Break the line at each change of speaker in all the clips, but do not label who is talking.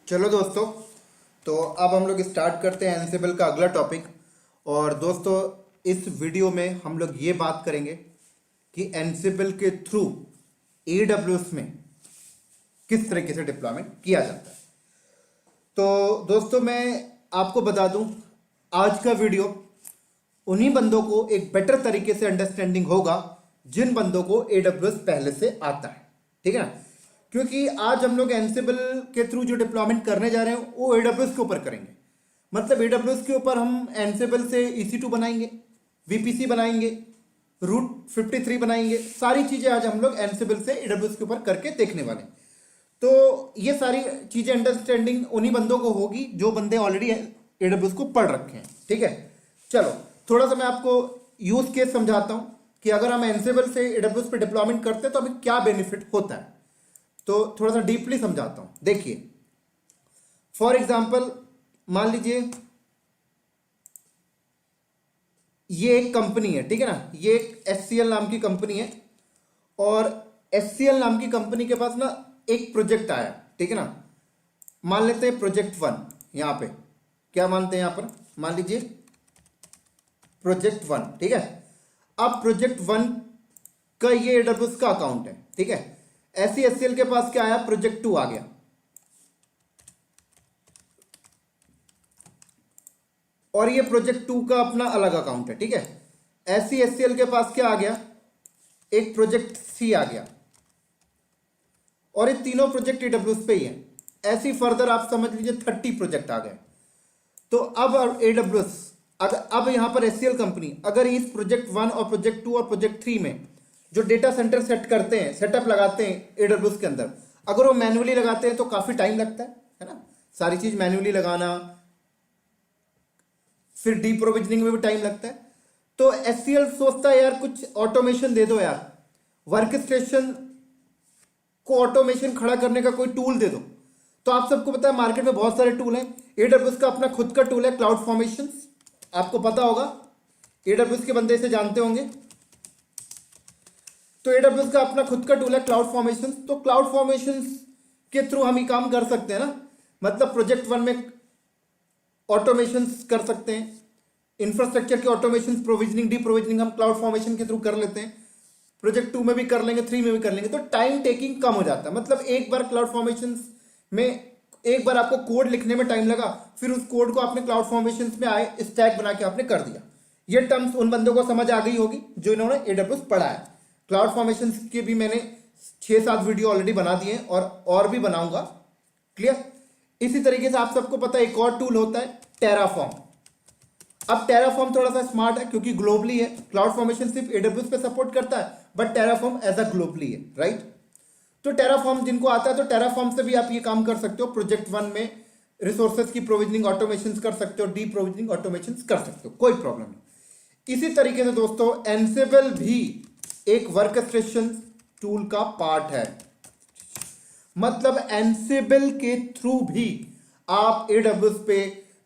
चलो दोस्तों, तो अब हम लोग स्टार्ट करते हैं एनसिबल का अगला टॉपिक। और दोस्तों, इस वीडियो में हम लोग ये बात करेंगे कि एनसिबल के थ्रू AWS में किस तरीके से डिप्लॉयमेंट किया जाता है। तो दोस्तों, मैं आपको बता दूं, आज का वीडियो उन्हीं बंदों को एक बेटर तरीके से अंडरस्टैंडिंग होगा जिन बंदों को AWS पहले से आता है। ठीक है ना? क्योंकि आज हम लोग एनसिबल के थ्रू जो डिप्लॉयमेंट करने जा रहे हैं वो AWS के ऊपर करेंगे। मतलब AWS के ऊपर हम एनसिबल से EC2 बनाएंगे, VPC बनाएंगे, रूट 53 बनाएंगे। सारी चीजें आज हम लोग एनसिबल से AWS के ऊपर करके देखने वाले हैं। तो ये सारी चीजें अंडरस्टैंडिंग उन्हीं बंदों को होगी जो बंदे ऑलरेडी AWS को पढ़ रखे हैं। ठीक है, चलो थोड़ा सा मैं आपको यूज केस समझाता हूं कि अगर हम एनसिबल से AWS पे डिप्लॉयमेंट करते हैं तो हमें क्या बेनिफिट होता है। तो थोड़ा सा डीपली समझाता हूं। देखिए, फॉर एग्जाम्पल मान लीजिए ये एक कंपनी है। ठीक है ना? ये एक HCL नाम की कंपनी है और HCL नाम की कंपनी के पास ना एक प्रोजेक्ट आया। ठीक है ना? मान लेते हैं प्रोजेक्ट 1। यहां पे क्या मानते हैं? यहां पर मान लीजिए प्रोजेक्ट 1। ठीक है, अब प्रोजेक्ट 1 का ये AWS का अकाउंट है। ठीक है, ऐसी HCL के पास क्या आया? प्रोजेक्ट 2 आ गया और ये प्रोजेक्ट 2 का अपना अलग अकाउंट है। ठीक है, ऐसी HCL के पास क्या आ गया? एक प्रोजेक्ट C आ गया और ये तीनों प्रोजेक्ट AWS पे ही है। ऐसी फर्दर आप समझ लीजिए 30 प्रोजेक्ट आ गए। तो अब AWS अब यहां पर HCL कंपनी अगर इस प्रोजेक्ट 1 और प्रोजेक्ट 2 और प्रोजेक्ट 3 में जो डेटा सेंटर सेट करते हैं, सेटअप लगाते हैं AWS के अंदर, अगर वो मैन्युअली लगाते हैं तो काफी टाइम लगता है ना? सारी चीज मैन्युअली लगाना, फिर डी प्रोविजनिंग में भी टाइम लगता है। तो HCL सोचता है यार कुछ ऑटोमेशन दे दो यार, वर्क स्टेशन को ऑटोमेशन खड़ा करने का कोई टूल दे दो। तो आप सबको पता है मार्केट में बहुत सारे टूल हैं। AWS का अपना खुद का टूल है क्लाउड फॉर्मेशन, आपको पता होगा, AWS के बंदे इसे जानते होंगे। तो AWS का अपना खुद का टूल है क्लाउड फॉर्मेशन। तो क्लाउड फॉर्मेशन के थ्रू हम ये काम कर सकते हैं ना। मतलब प्रोजेक्ट 1 में ऑटोमेशन कर सकते हैं, इंफ्रास्ट्रक्चर के ऑटोमेशन, प्रोविजनिंग, डी प्रोविजनिंग हम क्लाउड फॉर्मेशन के थ्रू कर लेते हैं। प्रोजेक्ट 2 में भी कर लेंगे, 3 में भी कर लेंगे। तो टाइम टेकिंग कम हो जाता है। मतलब एक बार क्लाउड फॉर्मेशन में एक बार आपको कोड लिखने में टाइम लगा, फिर उस कोड को आपने क्लाउड फॉर्मेशन में आए स्टैक बना के आपने कर दिया। ये टर्म्स उन बंदों को समझ आ गई होगी जो इन्होंने AWS पढ़ा है। क्लाउड फॉर्मेशन के भी मैंने 6-7 वीडियो ऑलरेडी बना दिए हैं और भी बनाऊंगा। क्लियर? इसी तरीके से आप सबको पता है एक और टूल होता है टेराफॉर्म। अब टेराफॉर्म थोड़ा सा स्मार्ट है क्योंकि ग्लोबली है। क्लाउड फॉर्मेशन सिर्फ AWS पे सपोर्ट करता है, but Terraform as a globally है, राइट? तो टेराफॉर्म जिनको आता है तो टेराफॉर्म से भी आप ये काम कर सकते हो। प्रोजेक्ट 1 में रिसोर्सेज की प्रोविजनिंग ऑटोमेशन कर सकते हो, डी प्रोविजनिंग ऑटोमेशन कर सकते हो, कोई प्रॉब्लम नहीं। इसी तरीके से दोस्तों एनसिबल भी एक वर्कस्टेशन टूल का पार्ट है। मतलब एनसिबल के थ्रू भी आप AWS पे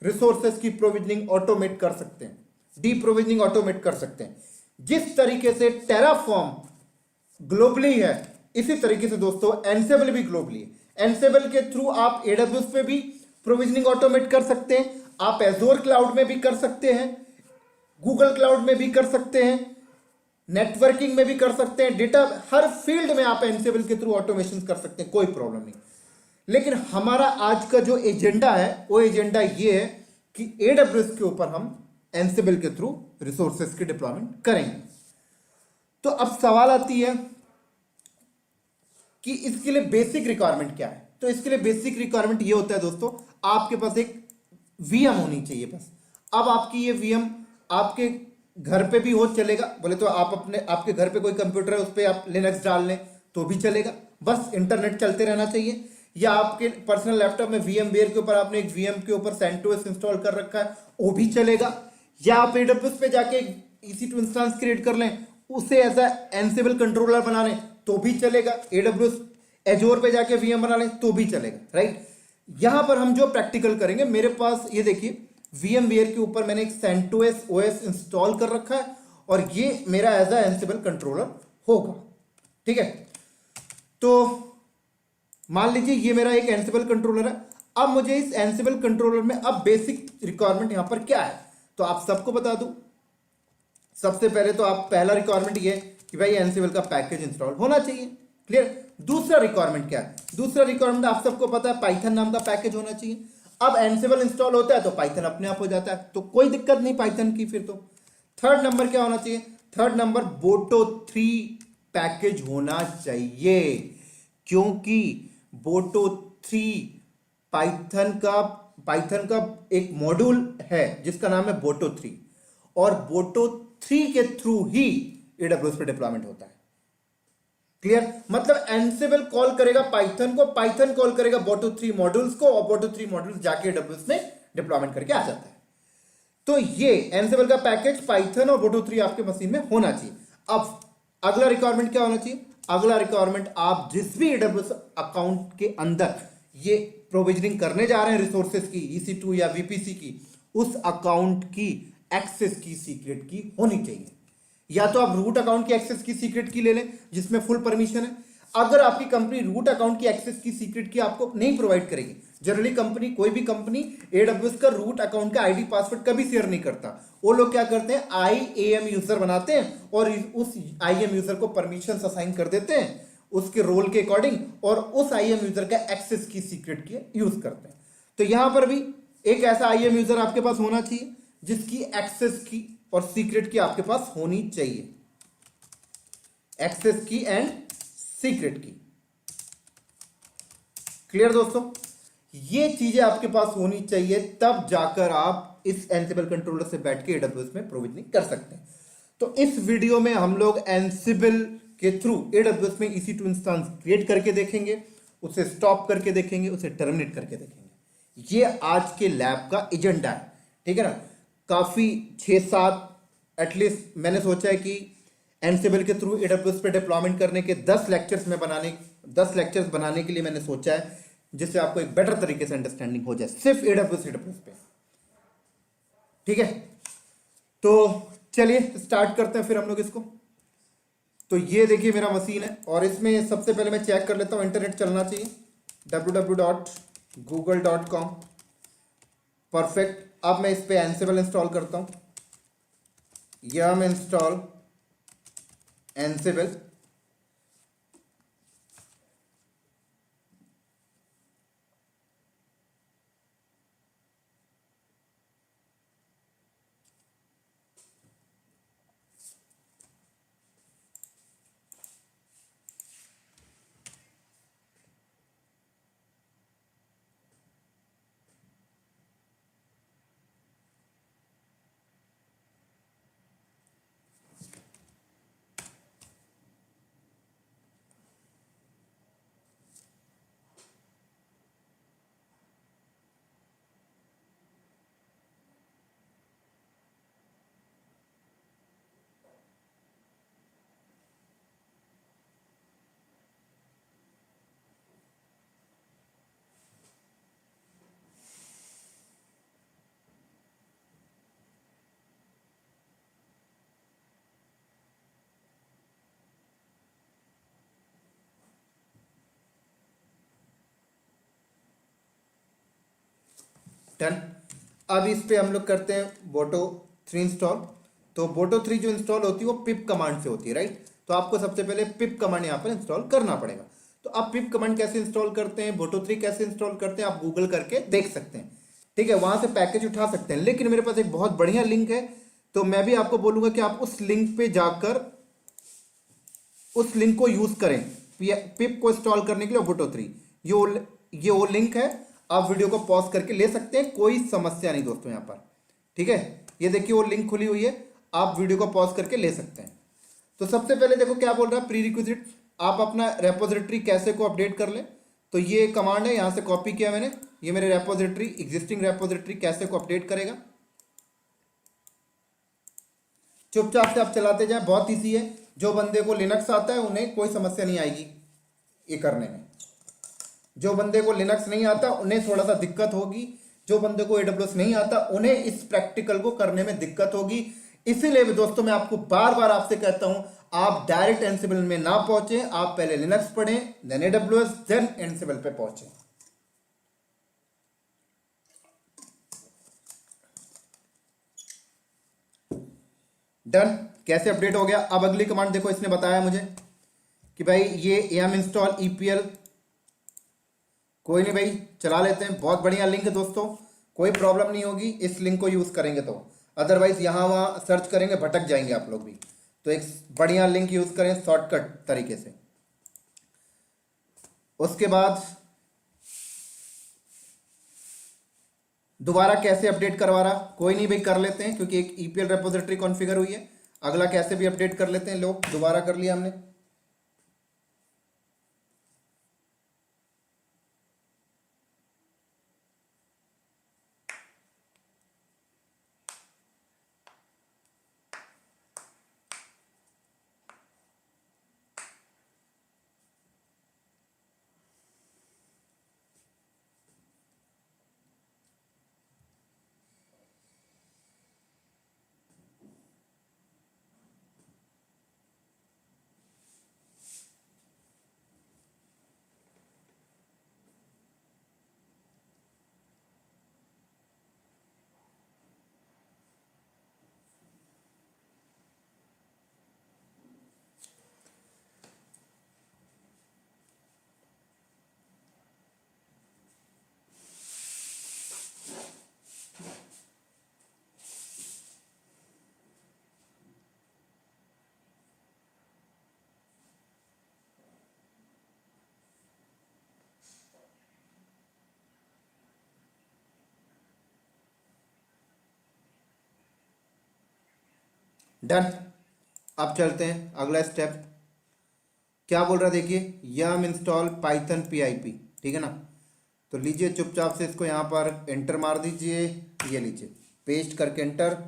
रिसोर्सेज की प्रोविजनिंग ऑटोमेट कर सकते हैं, डी प्रोविजनिंग ऑटोमेट कर सकते हैं। जिस तरीके से टेराफॉर्म ग्लोबली है, इसी तरीके से दोस्तों एनसिबल भी ग्लोबली है। एनसिबल के थ्रू आप AWS पे भी प्रोविजनिंग ऑटोमेट कर सकते हैं, आप एजोर क्लाउड में भी कर सकते हैं, गूगल क्लाउड में भी कर सकते हैं, नेटवर्किंग में भी कर सकते हैं, डेटा हर फील्ड में आप एनसिबल के थ्रू ऑटोमेशन कर सकते हैं, कोई प्रॉब्लम नहीं। लेकिन हमारा आज का जो एजेंडा है वो एजेंडा ये है कि AWS के ऊपर हम एनसिबल के थ्रू रिसोर्सेज की डिप्लॉयमेंट करेंगे। तो अब सवाल आती है कि इसके लिए बेसिक रिक्वायरमेंट क्या है। तो इसके लिए बेसिक रिक्वायरमेंट ये होता है दोस्तों, आपके पास एक VM होनी चाहिए बस। अब आपकी ये VM आपके घर पे भी हो चलेगा, बोले तो आप आपके घर पे कोई कंप्यूटर है उस पर आप लिनक्स डाल लें तो भी चलेगा, बस इंटरनेट चलते रहना चाहिए। या आपके पर्सनल लैपटॉप में VMware के ऊपर आपने एक VM के ऊपर CentOS इंस्टॉल कर रखा है, वो भी चलेगा। या आप AWS पे जाके EC2 इंस्टेंस क्रिएट कर लें, उसे ऐसा एनसिबल कंट्रोलर बना लें तो भी चलेगा। AWS एजोर पे जाके VM बना लें तो भी चलेगा, राइट? यहां पर हम जो प्रैक्टिकल करेंगे, मेरे पास ये देखिए VMware के ऊपर मैंने एक CentOS OS इंस्टॉल कर रखा है और ये मेरा एज अ एनसिबल कंट्रोलर होगा। ठीक है, तो मान लीजिए ये मेरा एक एनसिबल कंट्रोलर है। अब मुझे इस एंसिबल कंट्रोलर में अब बेसिक रिक्वायरमेंट यहां पर क्या है तो आप सबको बता दूं। सबसे पहले तो आप पहला रिक्वायरमेंट ये कि भाई एंसिबल का पैकेज इंस्टॉल होना चाहिए, क्लियर। दूसरा रिक्वायरमेंट क्या है? दूसरा रिक्वायरमेंट आप सबको पता है पाइथन नाम का पैकेज होना चाहिए। अब एंसिबल इंस्टॉल होता है तो पाइथन अपने आप हो जाता है, तो कोई दिक्कत नहीं पाइथन की फिर तो। थर्ड नंबर क्या होना चाहिए? थर्ड नंबर बोटो 3 पैकेज होना चाहिए, क्योंकि बोटो 3 पाइथन का एक मॉड्यूल है जिसका नाम है बोटो 3, और बोटो 3 के थ्रू ही एडब्ल्यूएस पे डिप्लॉयमेंट होता है, क्लियर। मतलब एंसिबल कॉल करेगा पाइथन को, पाइथन कॉल करेगा बोटो 3 मॉड्यूल्स को, और बोटो 3 मॉड्यूल्स जाके एडब्ल्यूएस में डिप्लॉयमेंट करके आ जाता है। तो ये एंसिबल का पैकेज पाइथन और बोटो 3 आपके मशीन में होना चाहिए। अब अगला रिक्वायरमेंट क्या होना चाहिए? अगला रिक्वायरमेंट आप जिस भी एडब्ल्यूएस अकाउंट के अंदर ये प्रोविजनिंग करने जा रहे हैं रिसोर्सेज की, EC2 या VPC की, उस अकाउंट की एक्सेस की सीक्रेट की होनी चाहिए। या तो आप रूट अकाउंट की एक्सेस की सीक्रेट की ले लें जिसमें फुल परमिशन है। अगर आपकी कंपनी रूट अकाउंट की एक्सेस की सीक्रेट की आपको नहीं प्रोवाइड करेगी, जनरली कंपनी, कोई भी कंपनी एडब्ल्यूएस का रूट अकाउंट का आईडी पासवर्ड कभी शेयर नहीं करता। वो लोग क्या करते हैं, IAM यूजर बनाते हैं और उस IAM यूजर को परमिशन असाइन कर देते हैं उसके रोल के अकॉर्डिंग, और उस IAM यूजर का एक्सेस की सीक्रेट की यूज करते हैं। तो यहां पर भी एक ऐसा IAM यूजर आपके पास होना चाहिए जिसकी एक्सेस की और सीक्रेट की आपके पास होनी चाहिए, एक्सेस की एंड सीक्रेट की, क्लियर दोस्तों। ये चीजें आपके पास होनी चाहिए, तब जाकर आप इस एंसिबल कंट्रोलर से बैठ के एडब्ल्यूएस में प्रोविजनिंग कर सकते हैं। तो इस वीडियो में हम लोग एंसिबल के थ्रू एडब्ल्यूएस में EC2 इंस्टेंस क्रिएट करके देखेंगे, उसे स्टॉप करके देखेंगे, उसे टर्मिनेट करके देखेंगे। ये आज के लैब का एजेंडा है, ठीक है ना। काफी 6-7 एटलीस्ट मैंने सोचा है कि एंसिबल के थ्रू एडब्ल्यूएस पे डिप्लॉयमेंट करने के 10 लेक्चर्स बनाने के लिए मैंने सोचा है, जिससे आपको एक बेटर तरीके से अंडरस्टैंडिंग हो जाए सिर्फ एडब्ल्यूएस पे, ठीक है। तो चलिए स्टार्ट करते हैं फिर हम लोग इसको। तो ये देखिए मेरा मशीन है, और इसमें सबसे पहले मैं चेक कर लेता हूँ इंटरनेट चलना चाहिए, www.google.com। परफेक्ट। अब मैं इस पे एंसिबल इंस्टॉल करता हूँ, यम इंस्टॉल एंसिबल। डन। अब इस पे हम लोग करते हैं बोटो 3 इंस्टॉल। तो बोटो 3 जो इंस्टॉल होती है वो पिप कमांड से होती है, राइट। तो आपको सबसे पहले पिप कमांड यहाँ पर इंस्टॉल करना पड़ेगा। तो आप पिप कमांड कैसे इंस्टॉल करते हैं, बोटो 3 कैसे इंस्टॉल करते हैं, आप गूगल करके देख सकते हैं, ठीक है। वहां से पैकेज उठा सकते हैं, लेकिन मेरे पास एक बहुत बढ़िया लिंक है, तो मैं भी आपको बोलूंगा कि आप उस लिंक पे जाकर उस लिंक को यूज करें पिप को इंस्टॉल करने के लिए बोटो 3। ये वो लिंक है, आप वीडियो को पॉज करके ले सकते हैं, कोई समस्या नहीं दोस्तों यहाँ पर, ठीक है। ये देखिए वो लिंक खुली हुई है, आप वीडियो को पॉज करके ले सकते हैं। तो सबसे पहले देखो क्या बोल रहा है, प्री रिक्विजिट, आप अपना रेपोजिटरी कैसे को अपडेट कर लें। तो ये कमांड है, यहाँ से कॉपी किया मैंने, ये मेरे रेपोजिटरी, एग्जिस्टिंग रेपोजिटरी कैसे को अपडेट करेगा। चुपचाप से आप चलाते जाए, बहुत ईजी है। जो बंदे को लिनक्स आता है उन्हें कोई समस्या नहीं आएगी ये करने में, जो बंदे को लिनक्स नहीं आता उन्हें थोड़ा सा दिक्कत होगी, जो बंदे को एडब्ल्यूएस नहीं आता उन्हें इस प्रैक्टिकल को करने में दिक्कत होगी। इसीलिए दोस्तों मैं आपको बार बार आपसे कहता हूं, आप डायरेक्ट एंसिबल में ना पहुंचे, आप पहले लिनक्स पढ़ें, देन एडब्ल्यूएस, देन एंसिबल पे पहुंचे। डन। कैसे अपडेट हो गया। अब अगली कमांड देखो, इसने बताया मुझे कि भाई ये yum इंस्टॉल epl, कोई नहीं भाई चला लेते हैं। बहुत बढ़िया लिंक है दोस्तों, कोई प्रॉब्लम नहीं होगी इस लिंक को यूज़ करेंगे तो। अदरवाइज यहाँ वहाँ सर्च करेंगे भटक जाएंगे आप लोग भी। तो एक बढ़िया लिंक यूज़ करें शॉर्टकट तरीके से। उसके बाद दोबारा कैसे अपडेट करवा रहा, कोई नहीं भाई कर लेते हैं, क्योंकि एक ईपीएल रेपोजिटरी कॉन्फ़िगर हुई है। अगला कैसे भी अपडेट कर लेते हैं लोग, दोबारा कर लिया हमने। डन। अब चलते हैं अगला स्टेप। क्या बोल रहा है देखिए, यम इंस्टॉल पाइथन पीआईपी, ठीक है ना। तो लीजिए चुपचाप से इसको यहाँ पर एंटर मार दीजिए, ये लीजिए पेस्ट करके एंटर।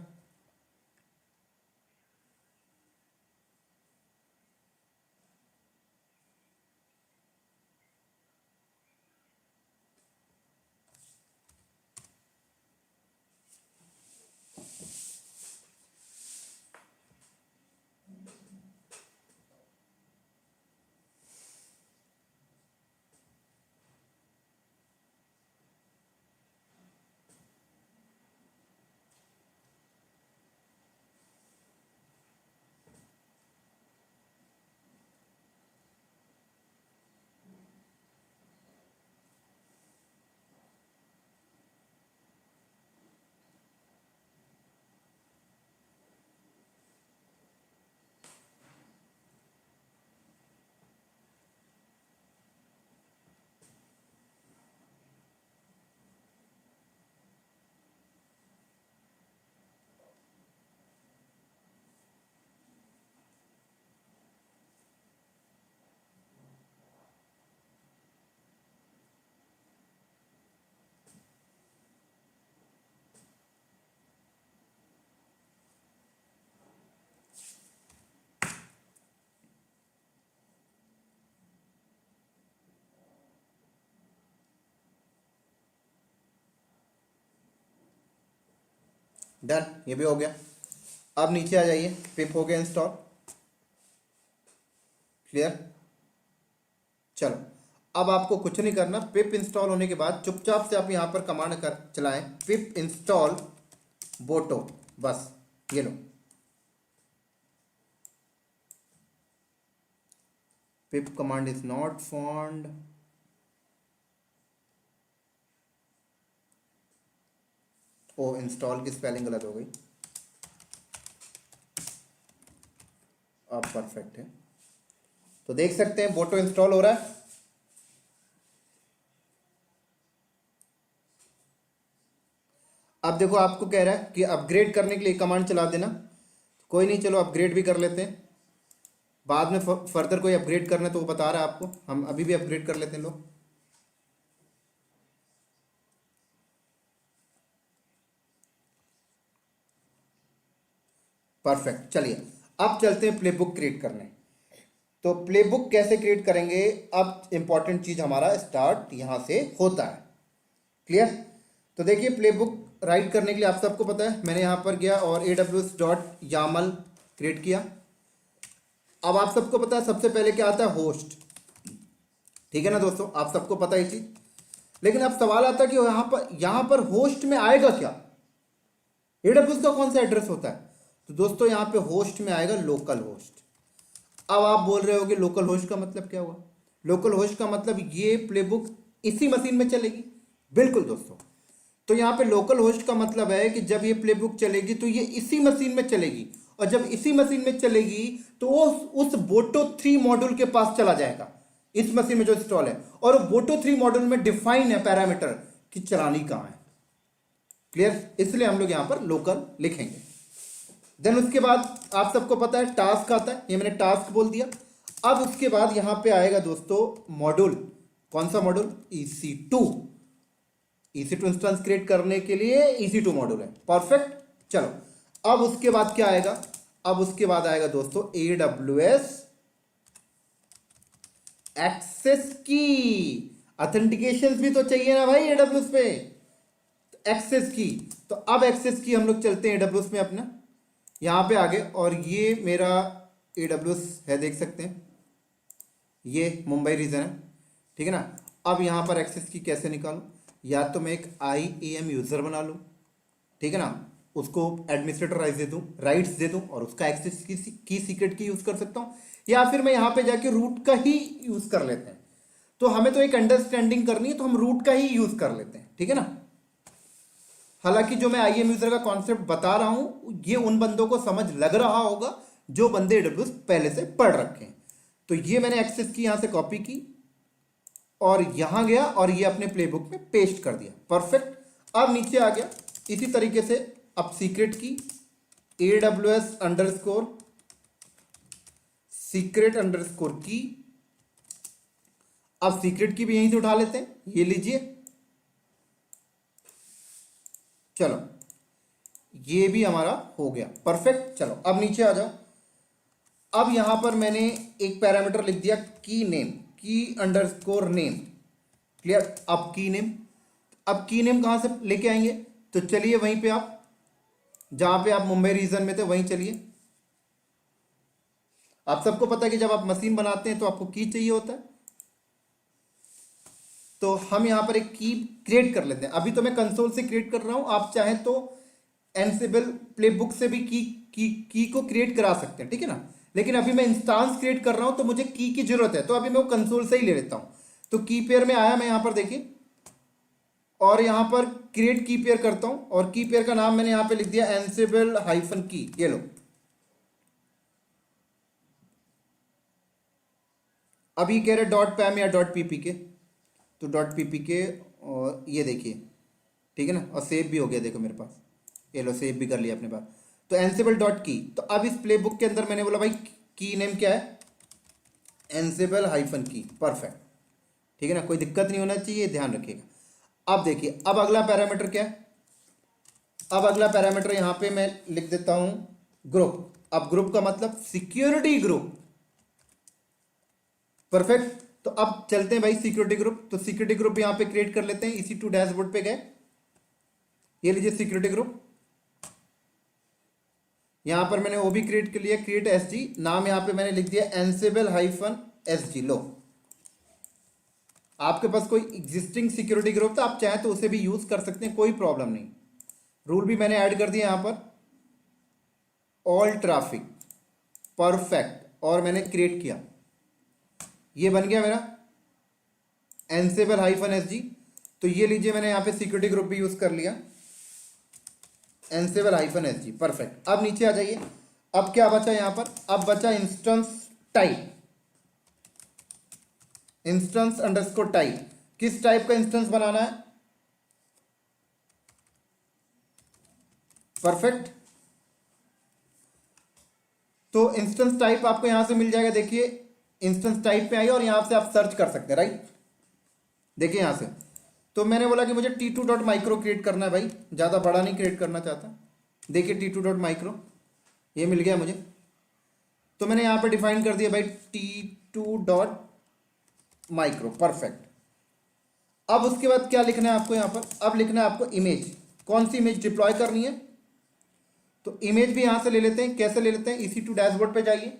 डन, ये भी हो गया। अब नीचे आ जाइए, पिप हो गया इंस्टॉल, क्लियर। चलो अब आपको कुछ नहीं करना, पिप इंस्टॉल होने के बाद चुपचाप से आप यहाँ पर कमांड कर चलाएं, पिप इंस्टॉल बोटो, बस ये लो। Pip command is not found. Oh install की स्पेलिंग गलत हो गई, अब परफेक्ट है। तो देख सकते हैं बोटो इंस्टॉल हो रहा है। अब देखो आपको कह रहा है कि अपग्रेड करने के लिए कमांड चला देना, कोई नहीं चलो अपग्रेड भी कर लेते हैं। बाद में फर्दर कोई अपग्रेड करना है तो वो बता रहा है आपको, हम अभी भी अपग्रेड कर लेते हैं लोग। परफेक्ट, चलिए अब चलते हैं प्लेबुक क्रिएट करने। तो प्लेबुक कैसे क्रिएट करेंगे, अब इंपॉर्टेंट चीज हमारा स्टार्ट यहां से होता है, क्लियर। तो देखिए प्लेबुक राइट करने के लिए आप सबको पता है, मैंने यहां पर गया और aws.yaml क्रिएट किया। अब आप सबको पता है सबसे पहले क्या आता है, होस्ट, ठीक है ना दोस्तों, आप सबको पता है चीज। लेकिन अब सवाल आता है कि यहां पर होस्ट में आएगा क्या, एडब्ल्यूएस का कौन सा एड्रेस होता है। तो दोस्तों यहाँ पे होस्ट में आएगा लोकल होस्ट। अब आप बोल रहे होगे लोकल होस्ट का मतलब क्या हुआ? लोकल होस्ट का मतलब ये प्लेबुक इसी मशीन में चलेगी। बिल्कुल दोस्तों, तो यहाँ पे लोकल होस्ट का मतलब है कि जब ये प्लेबुक चलेगी तो ये इसी मशीन में चलेगी, और जब इसी मशीन में चलेगी तो वो उस बोटो 3 मॉड्यूल के पास चला जाएगा, इस मशीन में जो इंस्टॉल है, और बोटो 3 मॉड्यूल में डिफाइन है पैरामीटर कि चलानी कहाँ है। क्लियर? इसलिए हम लोग यहाँ पर लोकल लिखेंगे। देन उसके बाद आप सबको पता है टास्क आता है, ये मैंने टास्क बोल दिया। अब उसके बाद यहाँ पे आएगा दोस्तों मॉड्यूल। कौन सा module? EC2। EC2 instance create करने के लिए EC2 मॉड्यूल है। परफेक्ट। चलो अब उसके बाद क्या आएगा? अब उसके बाद आएगा दोस्तों AWS एक्सेस की। ऑथेंटिकेशन भी तो चाहिए ना भाई AWS पे, एक्सेस की। तो अब एक्सेस की हम लोग चलते हैं AWS में अपना, यहाँ पे आगे, और ये मेरा AWS है, देख सकते हैं ये मुंबई रीजन है, ठीक है ना। अब यहाँ पर एक्सेस की कैसे निकालूं? या तो मैं एक IAM यूज़र बना लूँ, ठीक है ना, उसको एडमिनिस्ट्रेटर राइट्स दे दूँ और उसका एक्सेस की सीक्रेट की यूज़ कर सकता हूँ, या फिर मैं यहाँ पे जाके रूट का ही यूज़ कर लेते हैं। तो हमें तो एक अंडरस्टैंडिंग करनी है, तो हम रूट का ही यूज़ कर लेते हैं, ठीक है ना। हालांकि जो मैं IAM यूज़र का कॉन्सेप्ट बता रहा हूँ ये उन बंदों को समझ लग रहा होगा जो बंदे AWS पहले से पढ़ रखे हैं। तो ये मैंने एक्सेस की यहाँ से कॉपी की और यहाँ गया और ये अपने प्लेबुक में पेस्ट कर दिया। परफेक्ट। अब नीचे आ गया इसी तरीके से, अब सीक्रेट की AWS अंडरस्कोर सीक्रेट अंडरस्कोर की। अब सीक्रेट की भी यहीं से उठा लेते हैं, ये लीजिए। चलो ये भी हमारा हो गया। परफेक्ट। चलो अब नीचे आ जाओ। अब यहां पर मैंने एक पैरामीटर लिख दिया की नेम, की अंडरस्कोर नेम। क्लियर? अब की नेम, अब की नेम कहां से लेके आएंगे? तो चलिए वहीं पे आप जहां पे आप मुंबई रीजन में थे वहीं चलिए। आप सबको पता है कि जब आप मशीन बनाते हैं तो आपको की चाहिए होता है, तो हम यहां पर एक की क्रिएट कर लेते हैं। अभी तो मैं कंसोल से क्रिएट कर रहा हूं, आप चाहें तो एनसिबल प्लेबुक से भी की को क्रिएट करा सकते हैं, ठीक है ना। लेकिन अभी मैं इंस्टांस क्रिएट कर रहा हूं तो मुझे की जरूरत है, तो अभी मैं वो कंसोल से ही ले लेता हूं। तो की पेयर में आया मैं यहां पर, देखिए, और यहां पर क्रिएट की पेयर करता हूं, और की पेयर का नाम मैंने यहां पे लिख दिया एनसिबल हाइफन की। ये लो, अभी कह रहे डॉट पैम या डॉट पीपीके, तो डॉट पीपीके, और ये देखिए, ठीक है ना, और सेव भी हो गया, देखो मेरे पास, ये लो सेव भी कर लिया अपने पास। तो एनसिबल डॉट की। तो अब इस प्लेबुक के अंदर मैंने बोला भाई की नेम क्या है? एनसिबल हाइफन की। परफेक्ट, ठीक है ना, कोई दिक्कत नहीं होना चाहिए, ध्यान रखिएगा। अब देखिए, अब अगला पैरामीटर क्या है? अब अगला पैरामीटर यहां पे मैं लिख देता हूं ग्रुप। अब ग्रुप का मतलब सिक्योरिटी ग्रुप। परफेक्ट। तो अब चलते हैं भाई सिक्योरिटी ग्रुप। तो सिक्योरिटी ग्रुप यहां पे क्रिएट कर लेते हैं। EC2 डैशबोर्ड पे गए, ये लीजिए सिक्योरिटी ग्रुप। यहां पर मैंने वो भी क्रिएट कर लिया, क्रिएट SG नाम, यहां पे मैंने लिख दिया एनसिबल हाइफन SG। लो, आपके पास कोई एग्जिस्टिंग सिक्योरिटी ग्रुप था, आप चाहें तो उसे भी यूज कर सकते हैं, कोई प्रॉब्लम नहीं। रूल भी मैंने ऐड कर दिया यहां पर, ऑल ट्रैफिक। परफेक्ट। और मैंने क्रिएट किया, ये बन गया मेरा एनसिबल हाइफन SG। तो ये लीजिए, मैंने यहां पे सिक्योरिटी ग्रुप भी यूज कर लिया, एनसिबल हाइफन SG। परफेक्ट। अब नीचे आ जाइए। अब क्या बचा यहां पर? अब बचा instance type, instance underscore type. किस टाइप का इंस्टेंस बनाना है? परफेक्ट। तो इंस्टेंस टाइप आपको यहां से मिल जाएगा, देखिए इंस्टेंस टाइप पे आइए और यहां से आप सर्च कर सकते हैं, राइट। देखिए यहां से, तो मैंने बोला कि मुझे T2.micro क्रिएट करना है भाई, ज़्यादा बड़ा नहीं क्रिएट करना चाहता। देखिए T2.micro ये मिल गया मुझे। तो मैंने यहाँ पे डिफाइन कर दिया भाई T2.micro। परफेक्ट। अब उसके बाद क्या लिखना है आपको यहाँ पर? अब लिखना है आपको इमेज। कौन सी इमेज डिप्लॉय करनी है? तो इमेज भी यहाँ से ले लेते हैं। कैसे ले लेते हैं? EC2 डैशबोर्ड पे जाइए।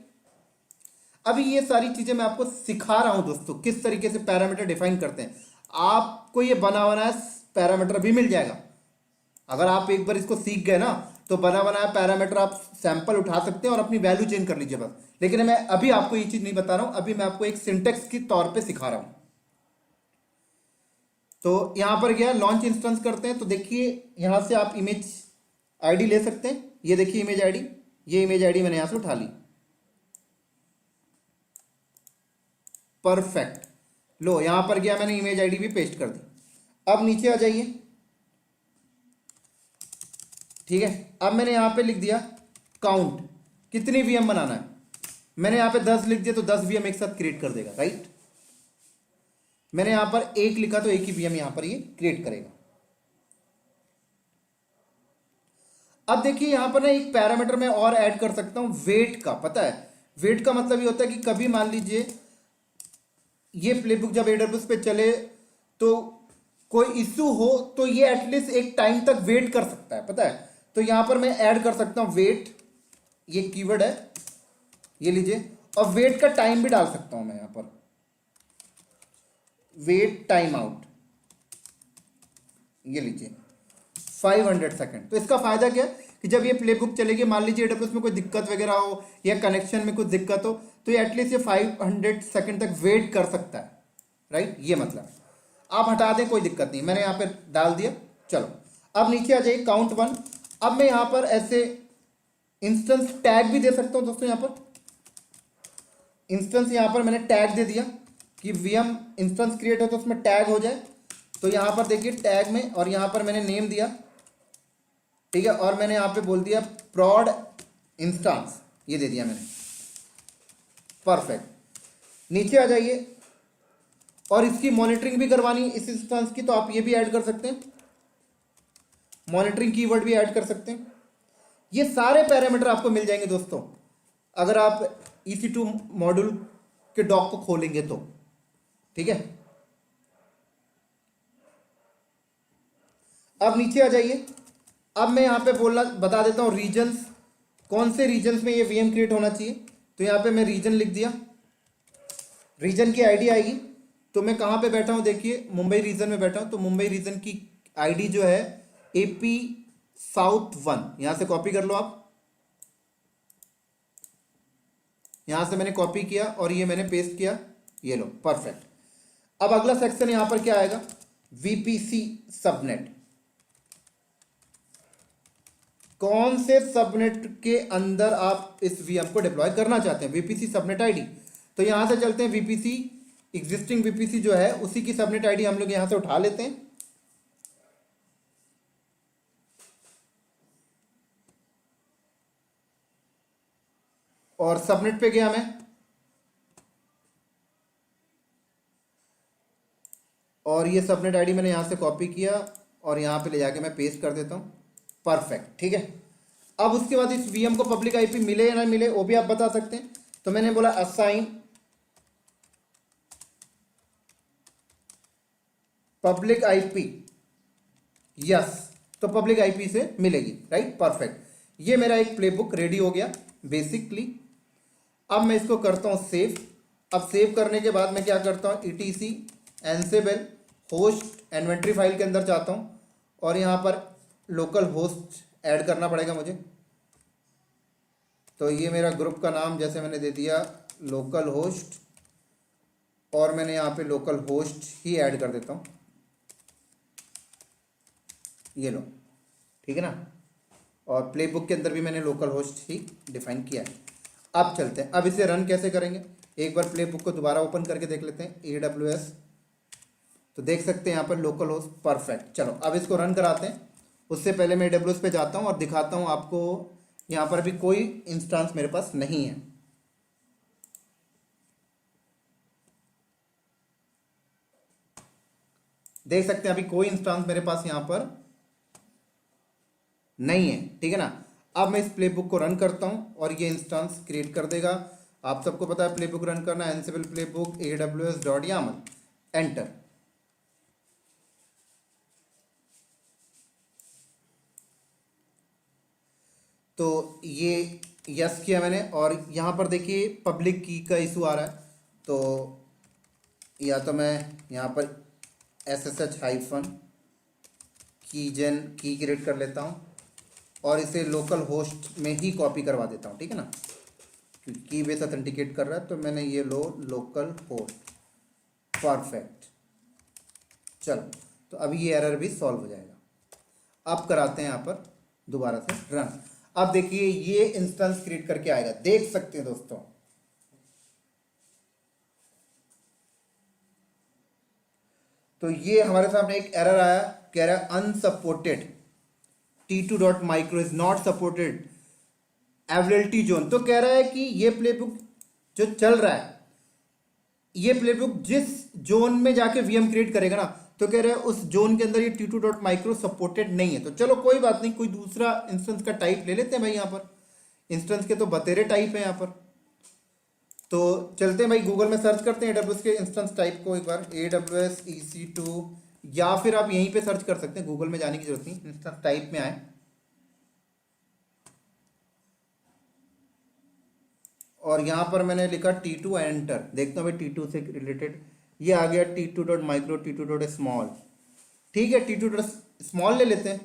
अभी ये सारी चीज़ें मैं आपको सिखा रहा हूँ दोस्तों, किस तरीके से पैरामीटर डिफाइन करते हैं। आपको ये बना बनाया पैरामीटर भी मिल जाएगा। अगर आप एक बार इसको सीख गए ना, तो बना बनाया पैरामीटर आप सैंपल उठा सकते हैं और अपनी वैल्यू चेंज कर लीजिए बस। लेकिन मैं अभी आपको ये चीज़ नहीं बता रहा हूँ, अभी मैं आपको एक सिंटेक्स के तौर पे सिखा रहा हूँ। तो यहाँ पर गया लॉन्च इंस्टेंस करते हैं, तो देखिए यहाँ से आप इमेज आईडी ले सकते हैं। ये देखिए इमेज आईडी, ये इमेज आईडी मैंने यहाँ से उठा ली। परफेक्ट, लो यहाँ पर गया मैंने इमेज आईडी भी पेस्ट कर दी। अब नीचे आ जाइए, ठीक है। अब मैंने यहाँ पे लिख दिया काउंट, कितनी वीएम बनाना है। मैंने यहाँ पे 10 लिख दिया तो 10 वीएम एक साथ क्रिएट कर देगा, राइट। मैंने यहाँ पर 1 लिखा तो 1 ही वीएम यहाँ पर ये क्रिएट करेगा। अब देखिए यहाँ पर ना एक पैरामीटर मैं और ऐड कर सकता हूँ वेट का। पता है वेट का मतलब ये होता है कि कभी मान लीजिए ये प्लेबुक जब एडब्ल्यूएस पे चले तो कोई इश्यू हो तो ये एटलीस्ट एक टाइम तक वेट कर सकता है, पता है। तो यहां पर मैं ऐड कर सकता हूं वेट, ये कीवर्ड है, ये लीजिए। और वेट का टाइम भी डाल सकता हूं मैं यहां पर, वेट टाइम आउट, ये लीजिए 500 सेकंड। तो इसका फायदा क्या है कि जब ये प्लेबुक चलेगी, मान लीजिए एडब्ल्यूएस में कोई दिक्कत वगैरह हो या कनेक्शन में कुछ दिक्कत हो, तो ये एटलीस्ट ये 500 सेकंड तक वेट कर सकता है, राइट। ये मतलब आप हटा दें कोई दिक्कत नहीं, मैंने यहाँ पे डाल दिया। चलो अब नीचे आ जाइए काउंट 1। अब मैं यहाँ पर ऐसे इंस्टेंस टैग भी दे सकता हूँ दोस्तों। यहाँ पर इंस्टेंस, यहाँ पर मैंने टैग दे दिया कि वीएम इंस्टेंस क्रिएट हो तो उसमें टैग हो जाए। तो यहाँ पर देखिए टैग में, और यहाँ पर मैंने नेम दिया, ठीक है। और मैंने यहाँ पे बोल दिया प्रॉड इंस्टेंस, ये दे दिया मैंने, परफेक्ट। नीचे आ जाइए, और इसकी मॉनिटरिंग भी करवानी इस इंस्टेंस की, तो आप ये भी ऐड कर सकते हैं, मॉनिटरिंग कीवर्ड भी ऐड कर सकते हैं। ये सारे पैरामीटर आपको मिल जाएंगे दोस्तों अगर आप EC2 मॉड्यूल के डॉक को खोलेंगे तो, ठीक है। अब नीचे आ जाइए। अब मैं यहाँ पे बता देता हूँ रीजन्स, कौन से रीजन्स में ये वीएम क्रिएट होना चाहिए। तो यहाँ पे मैं रीजन लिख दिया, रीजन की आईडी आएगी। तो मैं कहाँ पे बैठा हूँ, देखिए मुंबई रीजन में बैठा हूँ। तो मुंबई रीजन की आईडी जो है AP South 1, यहाँ से कॉपी कर लो आप। यहाँ से मैंने कॉपी किया और ये मैंने पेस्ट किया, ये लो, परफेक्ट। अब अगला सेक्शन यहाँ पर क्या आएगा, VPC सबनेट। कौन से सबनेट के अंदर आप इस वीएम को डिप्लॉय करना चाहते हैं, VPC सबनेट आईडी। तो यहां से चलते हैं VPC, एग्जिस्टिंग VPC जो है उसी की सबनेट आईडी हम लोग यहां से उठा लेते हैं। और सबनेट पे गया मैं, और ये सबनेट आईडी मैंने यहां से कॉपी किया और यहां पे ले जाके मैं पेस्ट कर देता हूं, परफेक्ट, ठीक है। अब उसके बाद इस वीएम को पब्लिक आईपी मिले या ना मिले वो भी आप बता सकते हैं। तो मैंने बोला असाइन पब्लिक आईपी, यस, तो पब्लिक आईपी से मिलेगी, राइट, परफेक्ट। ये मेरा एक प्लेबुक रेडी हो गया बेसिकली। अब मैं इसको करता हूं सेव। अब सेव करने के बाद मैं क्या करता हूं, ETC एनसेबल होस्ट इन्वेंट्री फाइल के अंदर जाता हूं और यहां पर लोकल होस्ट ऐड करना पड़ेगा मुझे। तो ये मेरा ग्रुप का नाम जैसे मैंने दे दिया लोकल होस्ट, और मैंने यहाँ पे लोकल होस्ट ही ऐड कर देता हूँ, ये लो, ठीक है ना। और प्लेबुक के अंदर भी मैंने लोकल होस्ट ही डिफाइन किया है। अब चलते हैं, अब इसे रन कैसे करेंगे, एक बार प्लेबुक को दोबारा ओपन करके देख लेते हैं, AWS। तो देख सकते हैं यहाँ पर लोकल होस्ट, परफेक्ट। चलो अब इसको रन कराते हैं। उससे पहले मैं AWS पे जाता हूँ और दिखाता हूँ आपको, यहाँ पर अभी कोई इंस्टेंस मेरे पास नहीं है। देख सकते हैं अभी कोई इंस्टेंस मेरे पास यहाँ पर नहीं है, ठीक है ना। अब मैं इस प्लेबुक को रन करता हूँ और ये इंस्टेंस क्रिएट कर देगा। आप सबको पता है प्लेबुक रन करना, एनसेबल प्लेबुक aws.yaml, एंटर। तो ये यस किया मैंने, और यहाँ पर देखिए पब्लिक की का इशू आ रहा है। तो या तो मैं यहाँ पर SSH- कीजन की क्रिएट कर लेता हूँ, और इसे लोकल होस्ट में ही कॉपी करवा देता हूँ, ठीक है ना, क्योंकि की बेस ऑथेंटिकेट कर रहा है। तो मैंने ये लोकल होस्ट, परफेक्ट। चलो, तो अभी ये एरर भी सॉल्व हो जाएगा। अब कराते हैं यहाँ पर दोबारा से रन। अब देखिए ये इंस्टेंस क्रिएट करके आएगा, देख सकते हैं दोस्तों। तो ये हमारे सामने एक एरर आया, कह रहा है unsupported, T2.micro is not supported availability zone. तो कह रहा है कि ये प्लेबुक जो चल रहा है, ये प्लेबुक जिस जोन में जाके वीएम क्रिएट करेगा ना, तो कह रहा है उस जोन के अंदर ये T2.micro सपोर्टेड नहीं है। तो चलो कोई बात नहीं, कोई दूसरा इंस्टेंस का टाइप ले लेते हैं भाई। यहाँ पर इंस्टेंस के तो बतेरे टाइप है यहाँ पर। तो चलते हैं भाई, गूगल में सर्च करते हैं AWS के इंस्टेंस टाइप को एक बार, AWS EC2, या फिर आप यहीं पे सर्च कर सकते हैं, गूगल में जाने की जरूरत नहीं, इंस्टेंस टाइप में आए और यहाँ पर मैंने लिखा T2 एंटर। देखता हूँ भाई T2 से रिलेटेड ये आ गया, T2.micro, T2.small। ठीक है, T2.small ले लेते हैं।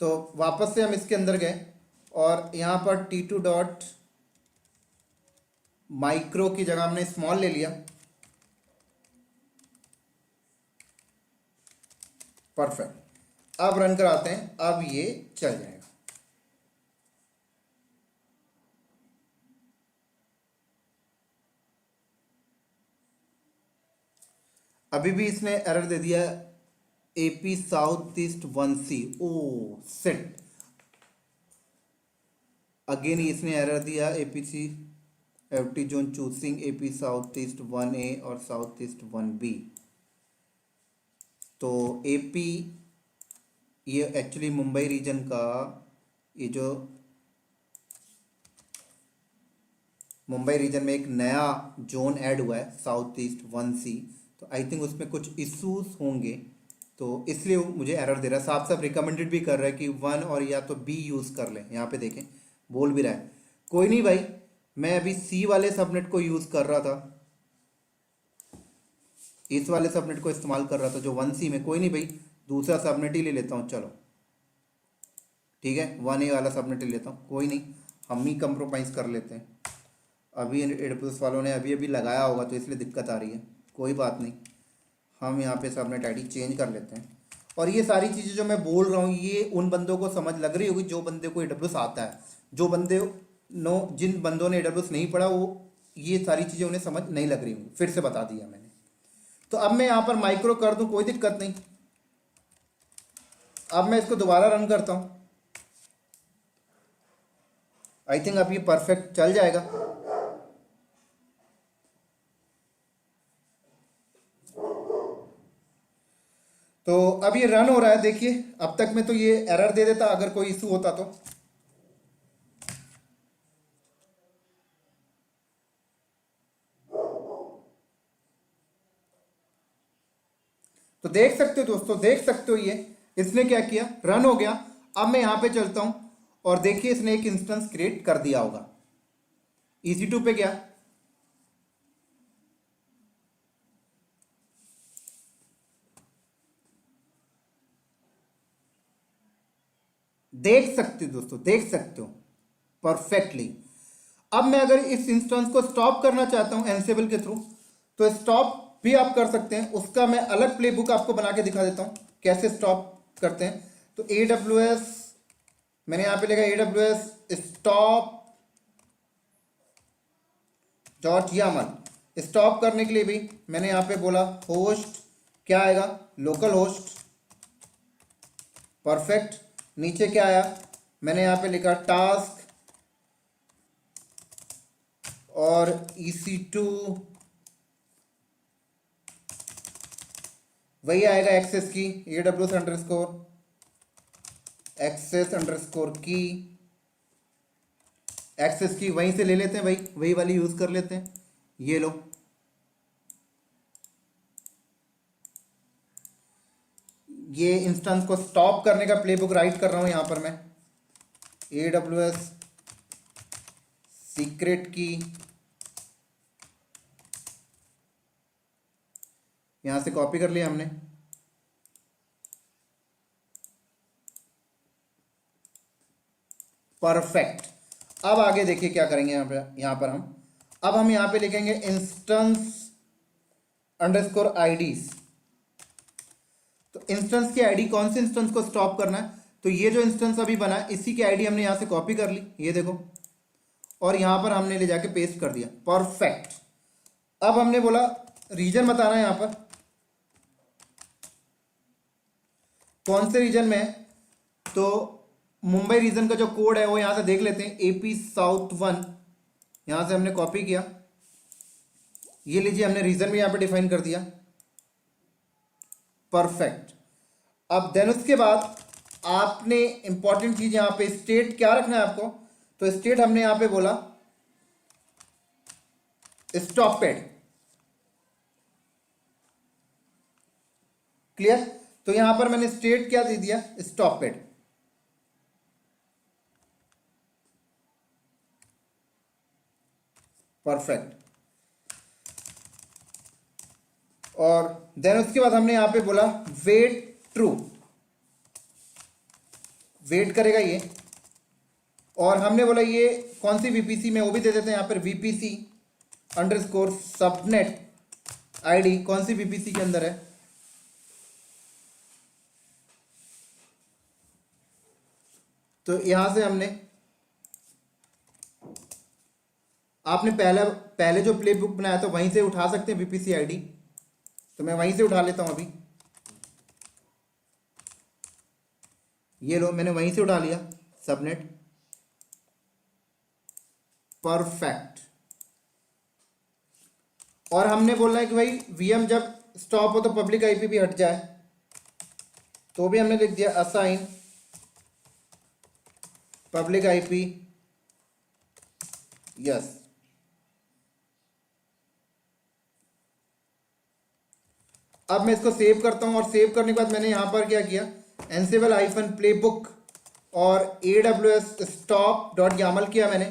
तो वापस से हम इसके अंदर गए और यहाँ पर T2.micro की जगह हमने स्मॉल ले लिया, परफेक्ट। अब रन कराते हैं, अब ये चल जाएगा। अभी भी इसने एरर दे दिया, AP साउथ ईस्ट 1C। ओ सेट, अगेन इसने एरर दिया, APC FT zone choosing AP south east 1A और साउथ ईस्ट 1B। तो AP ये एक्चुअली मुंबई रीजन का, ये जो मुंबई रीजन में एक नया जोन ऐड हुआ है साउथ ईस्ट 1C, तो आई थिंक उसमें कुछ इश्यूज होंगे, तो इसलिए मुझे एरर दे रहा है। साफ साफ रिकमेंडेड भी कर रहा है कि 1 और या तो B यूज़ कर लें। यहाँ पे देखें बोल भी रहा है। कोई नहीं भाई, मैं अभी C वाले सबनेट को यूज़ कर रहा था, इस वाले सबनेट को इस्तेमाल कर रहा था जो 1C में। कोई नहीं भाई, दूसरा सबनेट ही ले लेता हूँ, चलो ठीक है, 1A वाला सबनेट ले लेता हूँ, कोई नहीं, हम ही कंप्रोमाइज़ कर लेते हैं। अभी AWS वालों ने अभी अभी लगाया होगा तो इसलिए दिक्कत आ रही है, कोई बात नहीं, हम यहाँ पे सबनेट आईडी चेंज कर लेते हैं। और ये सारी चीज़ें जो मैं बोल रहा हूँ ये उन बंदों को समझ लग रही होगी जो बंदे को AWS आता है। जो बंदे जिन बंदों ने AWS नहीं पढ़ा, वो ये सारी चीज़ें उन्हें समझ नहीं लग रही होंगी, फिर से बता दिया मैंने। तो अब मैं यहाँ पर माइक्रो कर दूँ, कोई दिक्कत नहीं। अब मैं इसको दोबारा रन करता हूँ, आई थिंक अब ये परफेक्ट चल जाएगा। तो अब ये रन हो रहा है, देखिए अब तक में तो ये एरर दे देता अगर कोई इशू होता तो। तो देख सकते हो दोस्तों, देख सकते हो ये इसने क्या किया, रन हो गया। अब मैं यहां पे चलता हूं और देखिए इसने एक इंस्टेंस क्रिएट कर दिया होगा। EC2 पे गया, देख सकते हो दोस्तों, देख सकते हो परफेक्टली। अब मैं अगर इस इंस्टेंस को स्टॉप करना चाहता हूं एनसेबल के थ्रू, तो स्टॉप भी आप कर सकते हैं। उसका मैं अलग प्लेबुक आपको बना के दिखा देता हूं कैसे स्टॉप करते हैं। तो AWS, मैंने यहां पे लिखा AWS स्टॉप .yaml। स्टॉप करने के लिए भी मैंने यहां पे बोला होस्ट, क्या आएगा, लोकल होस्ट, परफेक्ट। नीचे क्या आया, मैंने यहां पे लिखा टास्क और EC2 वही आएगा, एक्सेस की AWS एक्सेस अंडरस्कोर की, एक्सेस की वहीं से ले लेते हैं भाई, वही वाली यूज कर लेते हैं। ये लो, ये इंस्टेंस को स्टॉप करने का प्लेबुक राइट कर रहा हूं यहां पर मैं। AWS सीक्रेट की, यहां से कॉपी कर लिया हमने, परफेक्ट। अब आगे देखिए क्या करेंगे यहाँ पर हम यहाँ पे लिखेंगे इंस्टेंस अंडरस्कोर आईडीज। तो इंस्टेंस की आईडी, कौन से इंस्टेंस को स्टॉप करना है, तो ये जो इंस्टेंस अभी बना है इसी की आईडी हमने यहाँ से कॉपी कर ली, ये देखो, और यहाँ पर हमने ले जाके पेस्ट कर दिया। परफेक्ट। अब हमने बोला रीजन बताना है, यहाँ पर कौन से रीजन में है, तो मुंबई रीजन का जो कोड है वो यहाँ से देख लेते हैं, एपी साउथ 1, यहाँ से हमने कॉपी किया, ये लीजिए हमने रीजन भी यहाँ पे डिफाइन कर दिया। परफेक्ट। अब देन उसके बाद आपने इंपॉर्टेंट चीज यहाँ पे स्टेट क्या रखना है आपको, तो स्टेट हमने यहाँ पे बोला स्टॉपेड। क्लियर। तो यहां पर मैंने स्टेट क्या दे दिया, स्टॉपेड। परफेक्ट। और देन उसके बाद हमने यहां पे बोला वेट ट्रू, वेट करेगा ये, और हमने बोला ये कौन सी वीपीसी में, वो भी दे देते हैं यहां पर वीपीसी अंडरस्कोर सबनेट आईडी, कौन सी वीपीसी के अंदर है, तो यहां से हमने, आपने पहले जो प्ले बुक बनाया था वहीं से उठा सकते हैं वीपीसी आईडी, तो मैं वहीं से उठा लेता हूं अभी, ये लो मैंने वहीं से उठा लिया सबनेट। परफेक्ट। और हमने बोलना है कि भाई वीएम जब स्टॉप हो तो पब्लिक आईपी भी हट जाए, तो भी हमने लिख दिया असाइन पब्लिक आईपी, यस। अब मैं इसको सेव करता हूं, और सेव करने के बाद मैंने यहां पर क्या किया, एनसेबल हाइफन प्ले बुक और AWS स्टॉप डॉट यामल किया मैंने।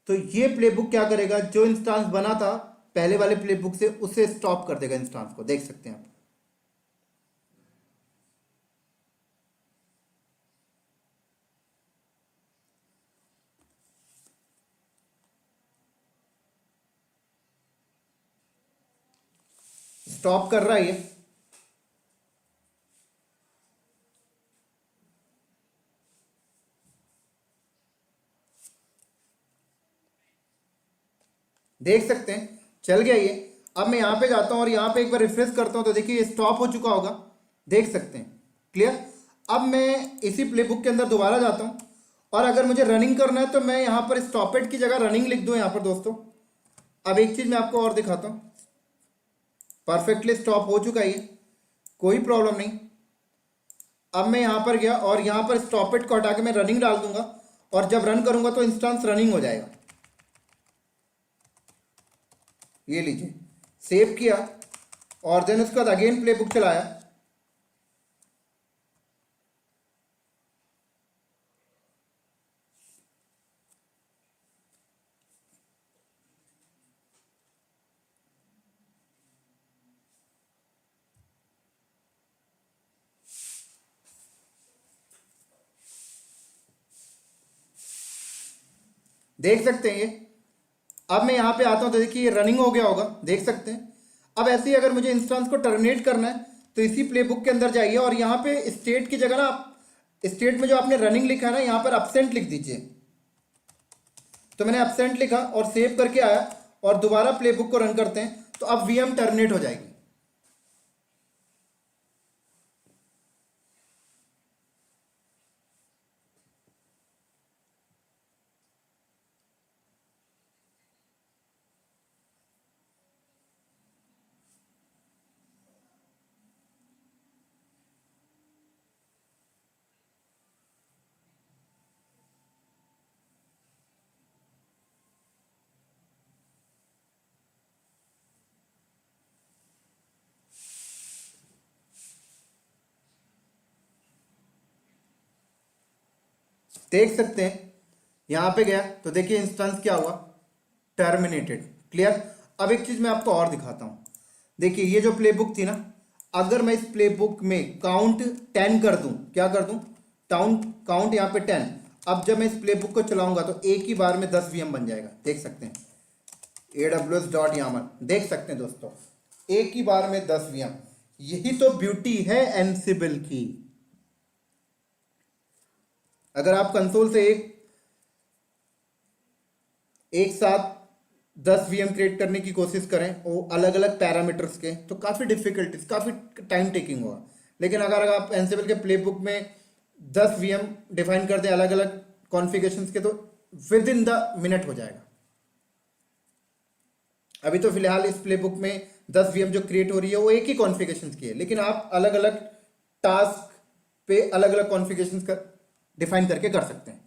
तो ये प्ले बुक क्या करेगा, जो इंस्टांस बना था पहले वाले प्ले बुक से, उसे स्टॉप कर देगा इंस्टांस को, देख सकते हैं आप। स्टॉप कर रहा है ये। देख सकते हैं चल गया ये। अब मैं यहां पे जाता हूं और यहां पे एक बार रिफ्रेश करता हूं, तो देखिए ये स्टॉप हो चुका होगा, देख सकते हैं। क्लियर। अब मैं इसी प्ले बुक के अंदर दोबारा जाता हूं, और अगर मुझे रनिंग करना है तो मैं यहां पर स्टॉपेड की जगह रनिंग लिख दूं यहां पर दोस्तों। अब एक चीज मैं आपको और दिखाता हूं, परफेक्टली स्टॉप हो चुका है ये, कोई प्रॉब्लम नहीं। अब मैं यहां पर गया और यहां पर स्टॉपेड को हटा के मैं रनिंग डाल दूंगा, और जब रन करूंगा तो इंस्टांस रनिंग हो जाएगा। ये लीजिए, सेव किया और देन उसके बाद अगेन प्ले बुक चलाया, देख सकते हैं ये। अब मैं यहां पे आता हूं तो देखिए ये रनिंग हो गया होगा, देख सकते हैं। अब ऐसे ही अगर मुझे इंस्टांस को टर्मिनेट करना है तो इसी प्ले बुक के अंदर जाइए, और यहां पे स्टेट की जगह ना आप स्टेट में जो आपने रनिंग लिखा है ना, यहां पर एब्सेंट लिख दीजिए। तो मैंने एब्सेंट लिखा और सेव करके आया, और दोबारा प्ले बुक को रन करते हैं, तो अब वीएम टर्मिनेट हो जाएगी। देख सकते हैं यहां पे गया तो देखिए इंस्टेंस क्या हुआ, टर्मिनेटेड। क्लियर। अब एक चीज मैं आपको और दिखाता हूं, देखिए ये जो प्ले बुक थी ना, अगर मैं इस प्ले बुक में काउंट 10 कर दूं, क्या कर दूं, काउंट यहाँ पे 10। अब जब मैं इस प्ले बुक को चलाऊंगा तो एक ही बार में 10 वीएम बन जाएगा, देख सकते हैं aws.yaml, देख सकते हैं दोस्तों, एक ही बार में 10 वीएम। यही तो ब्यूटी है एनसिबल की। अगर आप कंसोल से एक साथ 10 वीएम क्रिएट करने की कोशिश करें वो अलग अलग पैरामीटर्स के, तो काफ़ी डिफिकल्टीज, काफ़ी टाइम टेकिंग होगा। लेकिन अगर आप एनसिबल के प्लेबुक में 10 वीएम डिफाइन कर दें अलग अलग कॉन्फ़िगरेशंस के, तो विद इन द मिनट हो जाएगा। अभी तो फिलहाल इस प्लेबुक में 10 वीएम जो क्रिएट हो रही है वो एक ही कॉन्फ़िगरेशंस की है, लेकिन आप अलग अलग टास्क पे अलग अलग कॉन्फ़िगरेशंस का डिफाइन करके कर सकते हैं।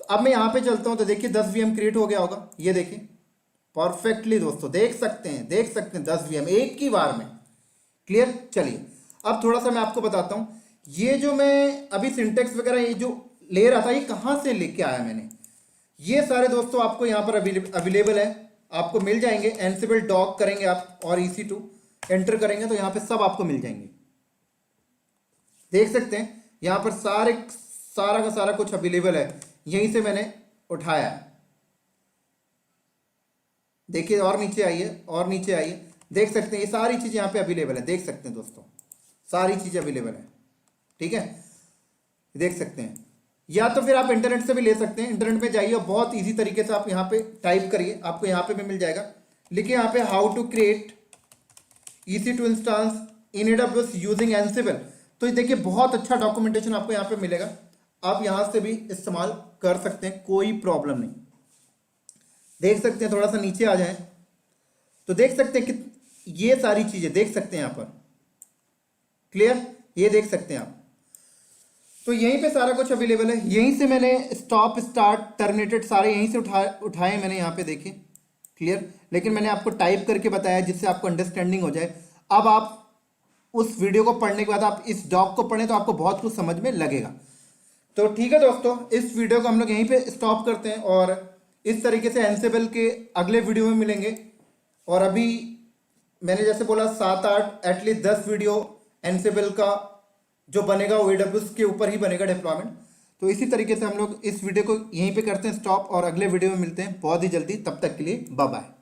तो अब मैं यहाँ पे चलता हूँ, तो देखिए 10 वीएम क्रिएट हो गया होगा, ये देखिए परफेक्टली दोस्तों, देख सकते हैं 10 वीएम एक ही बार में। क्लियर। चलिए अब थोड़ा सा मैं आपको बताता हूँ, ये जो मैं अभी सिंटेक्स वगैरह ये जो ले रहा था ये कहाँ से लेके आया मैंने, ये सारे दोस्तों आपको यहाँ पर अवेलेबल है, आपको मिल जाएंगे। एनसिबल डॉक करेंगे आप और EC2 एंटर करेंगे तो यहाँ पे सब आपको मिल जाएंगे। देख सकते हैं यहाँ पर सारा का सारा कुछ अवेलेबल है, यहीं से मैंने उठाया है। देखिए और नीचे आइए, देख सकते हैं ये सारी चीज़ें यहाँ पे अवेलेबल है, देख सकते हैं दोस्तों सारी चीज़ें अवेलेबल है। ठीक है, देख सकते हैं। या तो फिर आप इंटरनेट से भी ले सकते हैं, इंटरनेट में जाइए और बहुत इजी तरीके से आप यहाँ पे टाइप करिए, आपको यहाँ पे भी मिल जाएगा। लिखिए यहाँ पे how to create EC2 instance in AWS using Ansible, तो देखिए बहुत अच्छा डॉक्यूमेंटेशन आपको यहाँ पे मिलेगा, आप यहाँ से भी इस्तेमाल कर सकते हैं, कोई प्रॉब्लम नहीं। देख सकते हैं थोड़ा सा नीचे आ जाएं तो देख सकते हैं कि ये सारी चीजें देख सकते हैं यहाँ पर। क्लियर, ये देख सकते हैं आप। तो यहीं पे सारा कुछ अवेलेबल है, यहीं से मैंने स्टॉप स्टार्ट टर्मिनेटेड सारे यहीं से उठाए मैंने यहाँ पे देखे। क्लियर, लेकिन मैंने आपको टाइप करके बताया जिससे आपको अंडरस्टैंडिंग हो जाए। अब आप उस वीडियो को पढ़ने के बाद आप इस डॉक को पढ़ें तो आपको बहुत कुछ समझ में लगेगा। तो ठीक है दोस्तों, इस वीडियो को हम लोग यहीं पे स्टॉप करते हैं और इस तरीके से एनसिबल के अगले वीडियो में मिलेंगे। और अभी मैंने जैसे बोला 7-8 एटलीस्ट 10 वीडियो एनसिबल का जो बनेगा वो AWS के ऊपर ही बनेगा डिप्लॉयमेंट। तो इसी तरीके से हम लोग इस वीडियो को यहीं पे करते हैं स्टॉप और अगले वीडियो में मिलते हैं बहुत ही जल्दी। तब तक के लिए बाय बाय।